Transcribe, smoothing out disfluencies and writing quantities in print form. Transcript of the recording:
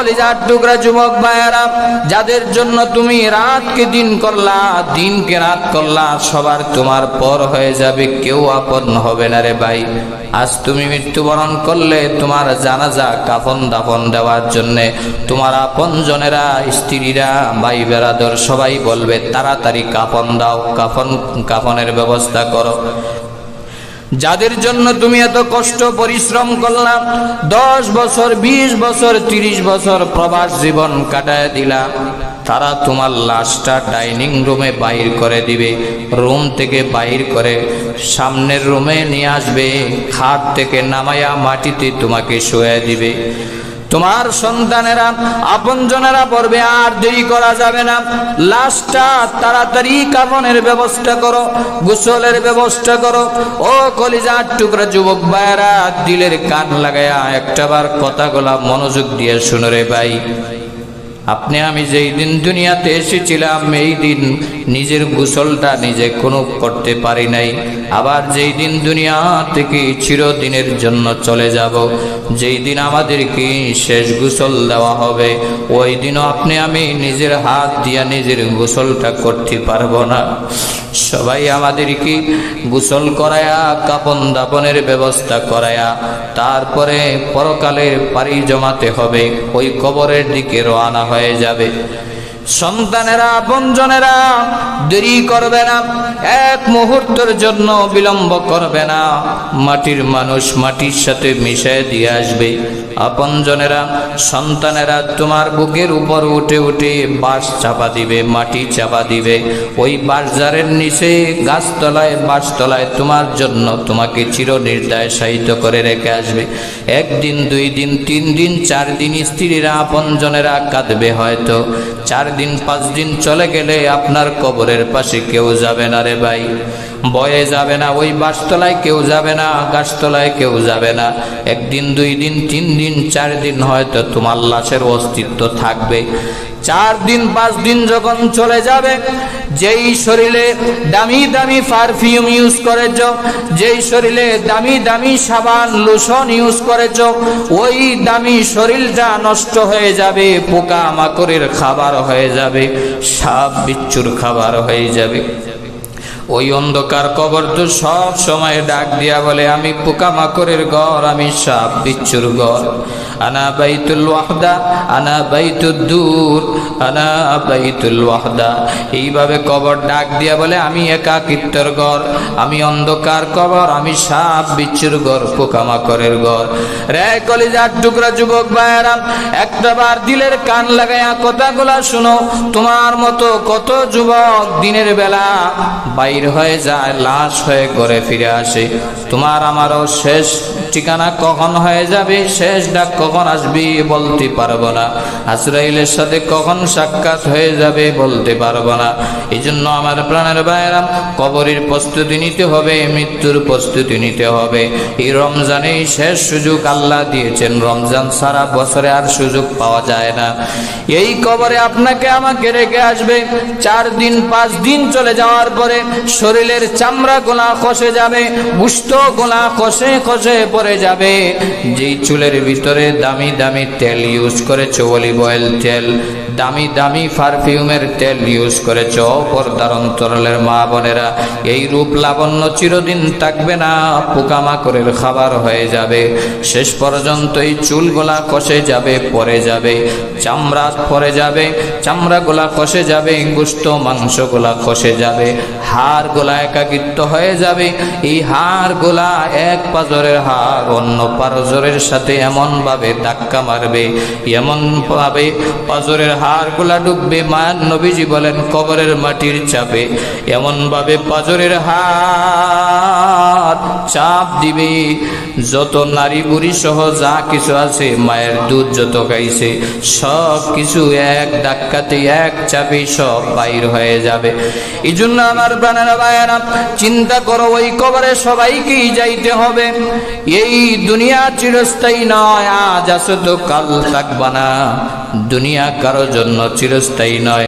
কলিজার টুকরা যুবক ভাইয়েরা, যাদের জন্য তুমি রাতকে দিন করলা, দিনকে রাত করলা, সবার তোমার পর হয়ে যাবে, কেউ আপন হবে না রে ভাই। আজ তুমি মৃত্যুবরণ করলে তোমার জানাজা কাফন দাফন দেওয়ার জন্য তোমার আপন জনেরা, স্ত্রীরা, ভাই বেরাদর সবাই বলবে তাড়াতাড়ি কাফন দাও, কাফনের ব্যবস্থা করো। যাদের জন্য তুমি এত কষ্ট পরিশ্রম করলাম, 10 বছর 20 বছর 30 বছর প্রবাস জীবন কাটায় দিলা, তারা তোমার লাশটা ডাইনিং রুমে বাইর করে দিবে, রুম থেকে বাইর করে সামনের রুমে নিয়ে আসবে, খাট থেকে নামায়া মাটিতে তোমাকে শুয়ে দিবে। তোমার সন্তানেরা, আপনজনেরা বলবে আর দেরি করা যাবে না, লাশটা তাড়াতাড়ি কাফনের ব্যবস্থা করো, গোসলের ব্যবস্থা করো। ও কলিজার টুকরা যুবক ভাইয়েরা, দিলের কান লাগায়া একটাবার কথাগুলা মনোযোগ দিয়ে শুনো রে ভাই। আপনি আমি যেই দিন দুনিয়াতে এসেছিলাম, এই দিন নিজের গোসলটা নিজে কোনো করতে পারি নাই। আবার যেই দিন দুনিয়া থেকে চিরদিনের জন্য চলে যাব, যেই দিন আমাদেরকে শেষ গোসল দেওয়া হবে, ওই দিনও আপনি আমি নিজের হাত দিয়া নিজের গোসলটা করতে পারবো না। সবাই আমাদেরকে গোসল করায়া কাফন দাফনের ব্যবস্থা করায়া তারপরে পরকালের পাড়ি জমাতে হবে, ওই কবরের দিকে রওনা হয়ে যাবে। সন্তানেরা, আপনজনেরা দেরি করবে না, এক মুহূর্তের জন্য বিলম্ব করবে না, মাটির মানুষ মাটির সাথে মিশিয়ে দিয়ে আসবে। আপনজনেরা, সন্তানেরা তোমার বুকের উপর উঠে উঠে বাঁশ চাপা দিবে, মাটি চাপা দিবে, ওই বাঁশঝাড়ের নিচে গাছতলায় বাঁশতলায় তোমার জন্য তোমাকে চিরনির্দয় শায়িত করে রেখে আসবে। 1 দিন 2 দিন 3 দিন 4 দিন স্ত্রীরা, আপনজনেরা কাঁদবে হয়তো। 4 দিন 5 দিন চলে গেলে আপনার কবরের পাশে কেউ যাবে না রে ভাই, বয়ে যাবে না, ওই বাঁশতলায় কেউ যাবে না, গাছতলায় কেউ যাবে না। 1 দিন 2 দিন 3 দিন 4 দিন হয়তো তোমার লাশের অস্তিত্ব থাকবে। 4 দিন 5 দিন যখন চলে যাবে, যেই শরীরে দামি দামি পারফিউম ইউজ করেছ, যেই শরীরে দামি দামি সাবান লোশন ইউজ করেছ, ওই দামি শরীরটা নষ্ট হয়ে যাবে, পোকা মাকড়ের খাবার হয়ে যাবে, সাপ বিচ্ছুর খাবার হয়ে যাবে। ওই অন্ধকার কবর তো সব সময় ডাক দিয়া বলে, আমি পোকামাকড়ের ঘর, আমি সাপ বিচ্ছুর ঘর। আনা বাইতুল ওয়াহদা, আনা বাইতুদ দূর, আনা বাইতুল ওয়াহদা। এইভাবে কবর ডাক দিয়া বলে, আমি একাকিত্বের ঘর, আমি অন্ধকার কবর, আমি সাপ বিচ্ছুর ঘর, পোকামাকড়ের ঘর। রে কলিজার টুকরা যুবক ভাইয়েরা, একটাবার দিলের কান লাগায়া কথাগুলা শুনো। তোমার মতো কত যুবক দিনের বেলা বাইর হয়ে যায়, লাশ হয়ে ঘরে ফিরে আসে। তোমার আমারও শেষ ঠিকানা কখন হয়ে যাবে, শেষ ডাক কখন আসবে বলতে পারবো না, আজরাইলের সাথে কখন সাক্ষাৎ হয়ে যাবে বলতে পারবো না। এই জন্য আমার প্রাণের ভাইয়েরা, কবরের প্রস্তুতি নিতে হবে, মৃত্যুর প্রস্তুতি নিতে হবে। এই রমজানেই শেষ সুযোগ আল্লাহ দিয়েছেন, রমজান সারা বছরে আর সুযোগ পাওয়া যায় না। এই কবরে আপনাকে আমাকে রেখে আসবে। 4 দিন 5 দিন চলে যাওয়ার পরে শরীরের চামড়া গোলা খসে যাবে, গোশত গোলা খসে খসে পড়ে যাবে। যেই চুলের ভিতরে দামি দামি তেল ইউজ করেছো, অলিভ অয়েল তেল, দামি দামি পারফিউমের তেল ইউজ করেছো, পর্দার অন্তরালের মা বোনেরা, এই রূপ লাবণ্য চিরদিন থাকবে না, পোকামাকড়ের খাবার হয়ে যাবে। শেষ পর্যন্ত এই চুলগুলা খসে যাবে, পড়ে যাবে, চামড়া পড়ে যাবে, চামড়া গোলা খসে যাবে, গোশত মাংস গোলা খসে যাবে, হাড় গোলা একাকিত্ব হয়ে যাবে। এই হাড় গোলা এক পাজরের হাড় অন্য পাজরের সাথে এমন ভাবে ধাক্কা মারবে, এমন ভাবে পাজরের হাড় গোলা ডুববে, মায়ার নবীজি বলেন কবরের মাটির চাপে এমন ভাবে পাজরের হাড় চাপ দিবে, যত নারী বুড়ি সহ যা কিছু আছে, মায়ের দুধ যত খাইছে সব কিছু এক ধাক্কাতে এক চাপে সব বাইর হয়ে যাবে। এই জন্য আমার প্রাণেরা ভাইয়েরা, চিন্তা করো, ওই কবরে সবাইকেই যাইতে হবে। এই দুনিয়া চিরস্থায়ী নয়, আজ আছো তো কাল থাকবা না। দুনিয়া কারো জন্য চিরস্থায়ী নয়।